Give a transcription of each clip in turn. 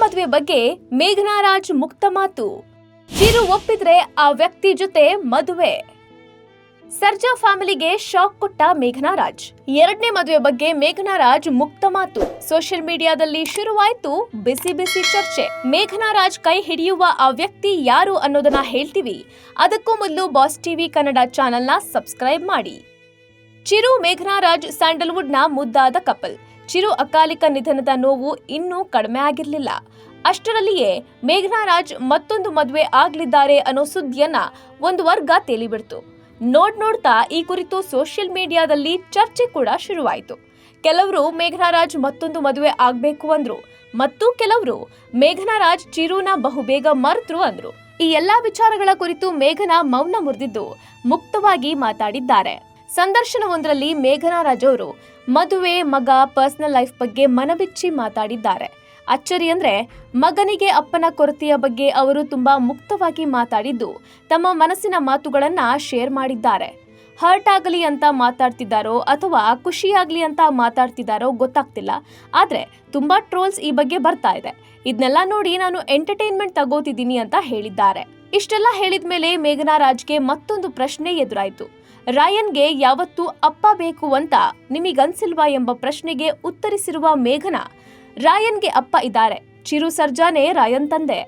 ಮದುವೆ ಬಗ್ಗೆ ಮೇಘನಾ ರಾಜ್ ಮುಕ್ತ ಮಾತು. ಚಿರು ಒಪ್ಪಿದ್ರೆ ಆ ವ್ಯಕ್ತಿ ಜೊತೆ ಮದುವೆ. ಸರ್ಜಾ ಫ್ಯಾಮಿಲಿಗೆ ಶಾಕ್ ಕೊಟ್ಟ ಮೇಘನಾ ರಾಜ್. ಎರಡನೇ ಮದುವೆ ಬಗ್ಗೆ ಮೇಘನಾ ರಾಜ್ ಮುಕ್ತ ಮಾತು. ಸೋಷಿಯಲ್ ಮೀಡಿಯಾದಲ್ಲಿ ಶುರುವಾಯ್ತು ಬಿಸಿ ಬಿಸಿ ಚರ್ಚೆ. ಮೇಘನಾ ರಾಜ್ ಕೈ ಹಿಡಿಯುವ ಆ ವ್ಯಕ್ತಿ ಯಾರು ಅನ್ನೋದನ್ನ ಹೇಳ್ತೀವಿ. ಅದಕ್ಕೂ ಮೊದಲು ಬಾಸ್ ಟಿವಿ ಕನ್ನಡ ಚಾನೆಲ್ನ ಸಬ್ಸ್ಕ್ರೈಬ್ ಮಾಡಿ. ಚಿರು ಮೇಘನಾ ರಾಜ್ ಸ್ಯಾಂಡಲ್ವುಡ್ನ ಮುದ್ದಾದ ಕಪಲ್. ಚಿರು ಅಕಾಲಿಕ ನಿಧನದ ನೋವು ಇನ್ನೂ ಕಡಿಮೆ ಆಗಿರಲಿಲ್ಲ. ಅಷ್ಟರಲ್ಲಿಯೇ ಮೇಘನಾ ರಾಜ್ ಮತ್ತೊಂದು ಮದುವೆ ಆಗ್ಲಿದ್ದಾರೆ ಅನ್ನೋ ಸುದ್ದಿಯನ್ನ ಒಂದು ವರ್ಗ ತೇಲಿಬಿಡ್ತು. ನೋಡ್ತಾ ಈ ಕುರಿತು ಸೋಷಿಯಲ್ ಮೀಡಿಯಾದಲ್ಲಿ ಚರ್ಚೆ ಕೂಡ ಶುರುವಾಯಿತು. ಕೆಲವರು ಮೇಘನಾ ರಾಜ್ ಮತ್ತೊಂದು ಮದುವೆ ಆಗ್ಬೇಕು ಅಂದ್ರು, ಮತ್ತು ಕೆಲವರು ಮೇಘನಾ ರಾಜ್ ಚಿರುನ ಬಹುಬೇಗ ಮರೆತರು ಅಂದ್ರು. ಈ ಎಲ್ಲಾ ವಿಚಾರಗಳ ಕುರಿತು ಮೇಘನಾ ಮೌನ ಮುರಿದಿದ್ದು ಮುಕ್ತವಾಗಿ ಮಾತಾಡಿದ್ದಾರೆ. ಸಂದರ್ಶನವೊಂದರಲ್ಲಿ ಮೇಘನಾ ರಾಜ್ ಅವರು ಮದುವೆ, ಮಗ, ಪರ್ಸನಲ್ ಲೈಫ್ ಬಗ್ಗೆ ಮನಬಿಚ್ಚಿ ಮಾತಾಡಿದ್ದಾರೆ. ಅಚ್ಚರಿ ಅಂದ್ರೆ ಮಗನಿಗೆ ಅಪ್ಪನ ಕೊರತೆಯ ಬಗ್ಗೆ ಅವರು ತುಂಬಾ ಮುಕ್ತವಾಗಿ ಮಾತಾಡಿದ್ದು ತಮ್ಮ ಮನಸ್ಸಿನ ಮಾತುಗಳನ್ನ ಶೇರ್ ಮಾಡಿದ್ದಾರೆ. ಹರ್ಟ್ ಆಗಲಿ ಅಂತ ಮಾತಾಡ್ತಿದ್ದಾರೋ ಅಥವಾ ಖುಷಿಯಾಗ್ಲಿ ಅಂತ ಮಾತಾಡ್ತಿದ್ದಾರೋ ಗೊತ್ತಾಗ್ತಿಲ್ಲ. ಆದ್ರೆ ತುಂಬಾ ಟ್ರೋಲ್ಸ್ ಈ ಬಗ್ಗೆ ಬರ್ತಾ ಇದೆ. ಇದನ್ನೆಲ್ಲ ನೋಡಿ ನಾನು ಎಂಟರ್ಟೈನ್ಮೆಂಟ್ ತಗೋತಿದ್ದೀನಿ ಅಂತ ಹೇಳಿದ್ದಾರೆ. ಇಷ್ಟೆಲ್ಲ ಹೇಳಿದ್ಮೇಲೆ ಮೇಘನಾ ರಾಜ್ಗೆ ಮತ್ತೊಂದು ಪ್ರಶ್ನೆ ಎದುರಾಯ್ತು. ರಾಯನ್ಗೆ ಯಾವತ್ತೂ ಅಪ್ಪ ಬೇಕು ಅಂತ ನಿಮಗನ್ಸಿಲ್ವಾ ಎಂಬ ಪ್ರಶ್ನೆಗೆ ಉತ್ತರಿಸಿರುವ ಮೇಘನಾ, ರಾಯನ್ಗೆ ಅಪ್ಪ ಇದ್ದಾರೆ. ಚಿರು ಸರ್ಜಾನೇ ರಾಯನ್ ತಂದೆ.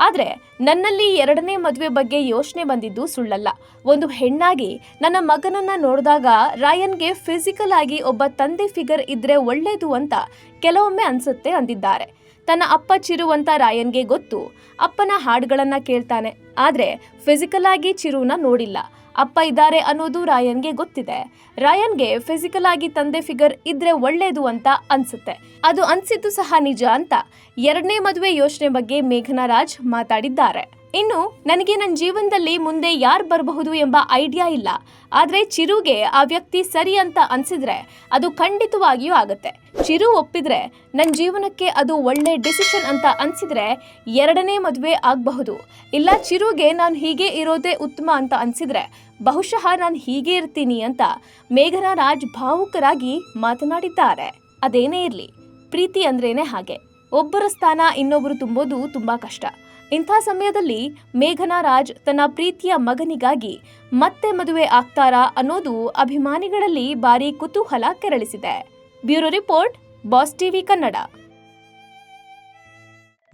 ಆದ್ರೆ ನನ್ನಲ್ಲಿ ಎರಡನೇ ಮದುವೆ ಬಗ್ಗೆ ಯೋಚನೆ ಬಂದಿದ್ದು ಸುಳ್ಳಲ್ಲ. ಒಂದು ಹೆಣ್ಣಾಗಿ ನನ್ನ ಮಗನನ್ನ ನೋಡಿದಾಗ ರಾಯನ್ಗೆ ಫಿಸಿಕಲ್ ಆಗಿ ಒಬ್ಬ ತಂದೆ ಫಿಗರ್ ಇದ್ರೆ ಒಳ್ಳೇದು ಅಂತ ಕೆಲವೊಮ್ಮೆ ಅನ್ಸುತ್ತೆ ಅಂದಿದ್ದಾರೆ. ತನ್ನ ಅಪ್ಪ ಚಿರು ಅಂತ ರಾಯನ್ಗೆ ಗೊತ್ತು. ಅಪ್ಪನ ಹಾಡುಗಳನ್ನ ಕೇಳ್ತಾನೆ. ಆದ್ರೆ ಫಿಸಿಕಲ್ ಆಗಿ ಚಿರುನ ನೋಡಿಲ್ಲ. ಅಪ್ಪ ಇದ್ದಾರೆ ಅನ್ನೋದು ರಾಯನ್ಗೆ ಗೊತ್ತಿದೆ. ರಾಯನ್ಗೆ ಫಿಸಿಕಲ್ ಆಗಿ ತಂದೆ ಫಿಗರ್ ಇದ್ರೆ ಒಳ್ಳೇದು ಅಂತ ಅನ್ಸುತ್ತೆ. ಅದು ಅನ್ಸಿದ್ದು ಸಹ ನಿಜ ಅಂತ ಎರಡನೇ ಮದುವೆ ಯೋಚನೆ ಬಗ್ಗೆ ಮೇಘನಾ ರಾಜ್ ಮಾತಾಡಿದ್ದಾರೆ. ಇನ್ನು ನನಗೆ ನನ್ನ ಜೀವನದಲ್ಲಿ ಮುಂದೆ ಯಾರು ಬರಬಹುದು ಎಂಬ ಐಡಿಯಾ ಇಲ್ಲ. ಆದ್ರೆ ಚಿರುಗೆ ಆ ವ್ಯಕ್ತಿ ಸರಿ ಅಂತ ಅನ್ಸಿದ್ರೆ ಅದು ಖಂಡಿತವಾಗಿಯೂ ಆಗುತ್ತೆ. ಚಿರು ಒಪ್ಪಿದ್ರೆ ನನ್ನ ಜೀವನಕ್ಕೆ ಅದು ಒಳ್ಳೆ ಡಿಸಿಷನ್ ಅಂತ ಅನ್ಸಿದ್ರೆ ಎರಡನೇ ಮದುವೆ ಆಗಬಹುದು. ಇಲ್ಲ ಚಿರುಗೆ ನಾನು ಹೀಗೆ ಇರೋದೇ ಉತ್ತಮ ಅಂತ ಅನ್ಸಿದ್ರೆ ಬಹುಶಃ ನಾನು ಹೀಗೆ ಇರ್ತೀನಿ ಅಂತ ಮೇಘನಾ ರಾಜ್ ಭಾವುಕರಾಗಿ ಮಾತನಾಡಿದ್ದಾರೆ. ಅದೇನೇ ಇರ್ಲಿ, ಪ್ರೀತಿ ಅಂದ್ರೇನೆ ಹಾಗೆ. ಒಬ್ಬರ ಸ್ಥಾನ ಇನ್ನೊಬ್ಬರು ತುಂಬೋದು ತುಂಬಾ ಕಷ್ಟ. ಇಂಥ ಸಮಯದಲ್ಲಿ ಮೇಘನಾ ರಾಜ್ ತನ್ನ ಪ್ರೀತಿಯ ಮಗನಿಗಾಗಿ ಮತ್ತೆ ಮದುವೆ ಆಗ್ತಾರಾ ಅನ್ನೋದು ಅಭಿಮಾನಿಗಳಲ್ಲಿ ಭಾರಿ ಕುತೂಹಲ ಕೆರಳಿಸಿದೆ. Bureau report, Boss TV Kannada.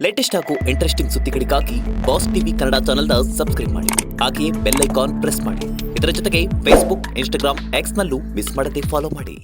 Latest ಹಾಗೂ ಇಂಟ್ರೆಸ್ಟಿಂಗ್ ಸುದ್ದಿಗಳಿಗಾಗಿ ಬಾಸ್ ಟಿವಿ ಕನ್ನಡ ಚಾನೆಲ್ನ ಸಬ್ಸ್ಕ್ರೈಬ್ ಮಾಡಿ. ಹಾಗೆಯೇ ಬೆಲ್ ಐಕಾನ್ ಪ್ರೆಸ್ ಮಾಡಿ. ಇದರ ಜೊತೆಗೆ ಫೇಸ್ಬುಕ್, ಇನ್ಸ್ಟಾಗ್ರಾಮ್, ಎಕ್ಸ್ ನಲ್ಲೂ ಮಿಸ್ ಮಾಡದೆ ಫಾಲೋ ಮಾಡಿ.